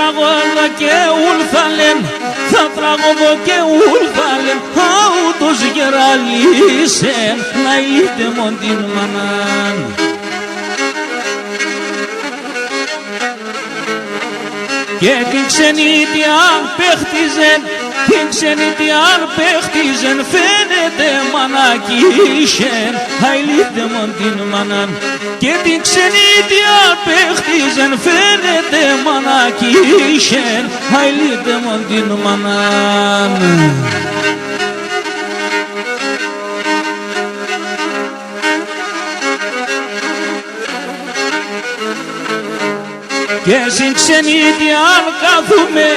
τραγωδώ και ούλθαλεν, θα τραγωδώ και ούλθαλεν, αούτος γεραλίσεν, να είτε μον την μανάν. Και την ξενίτια παίχτιζεν, την ξενίτια παίχτιζεν, φαίνεται μανακίσεν, αηλείτε μον την μανάν. Και την ξενίτια παίχτιζεν, φαίνεται μανακίσεν, αηλείτε μον την μανάν. Και συν ξενίτιαν κάθουμε,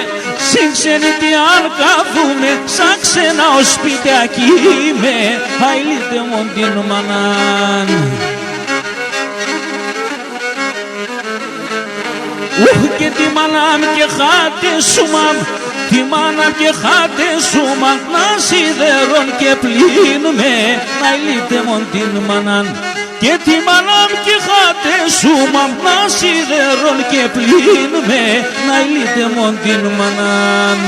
συν ξενίτιαν κάθουμε, σαν ξένα ο σπιτάκι με, αηλείτε μον την μανάν. Και τη μανάμ και χάτε σου μαμ, τη μανάμ και χάτε σου μαμ, να σιδερών και πλύνουμε, αηλείτε μον την μανάν. Και τη μανάμ και χάτε σου μαμ, να σιδερών και πλύνουμε, να ηλείτε μον την μανάν.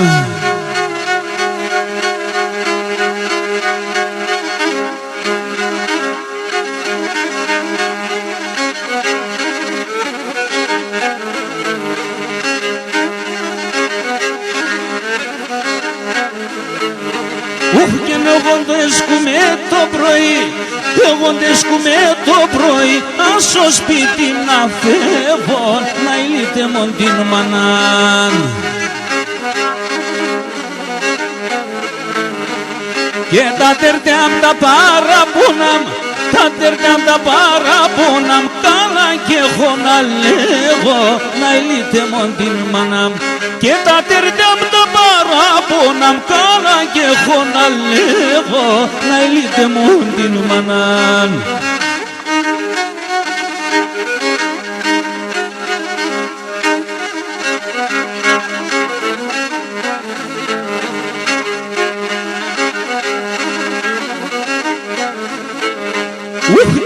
Και εγώ δεσκούμε το πρωί, εγώ δεσκούμε το πρωί, ας στο σπίτι να φεύγω, να ηλείτε μον την μανάν. Και τα τερτιά μ' τα παραπονά, τα τερτιά μ' τα παραπονά, καλά και έχω να λέγω, να ηλείτε μον την μανάν. Και τα τερτιά μ' τα παραπονά, καλά και έχω να λέγω, να ηλείτε μον την μανάν.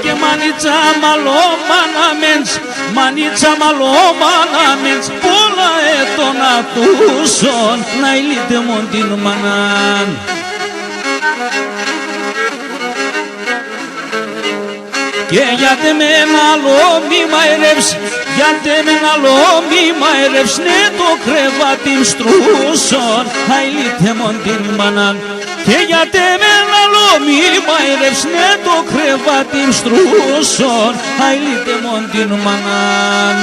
Και μανίτσα μαλόμαναμέντς, μανίτσα μαλόμαναμέντς, πολλά έτονα τούσον, να ηλείτε μον την μανάν. Και γιατί με ένα άλλο μη μαερεύς, γιατί με ένα άλλο μη μαερεύς, ναι το κρεβάτι στρούσον, να ηλείτε μον την μανάν. Και γιατί με ένα άλλο μη μαερεύς, ναι το κρεβάτι στρούσον, να ηλείτε μον την μανάν.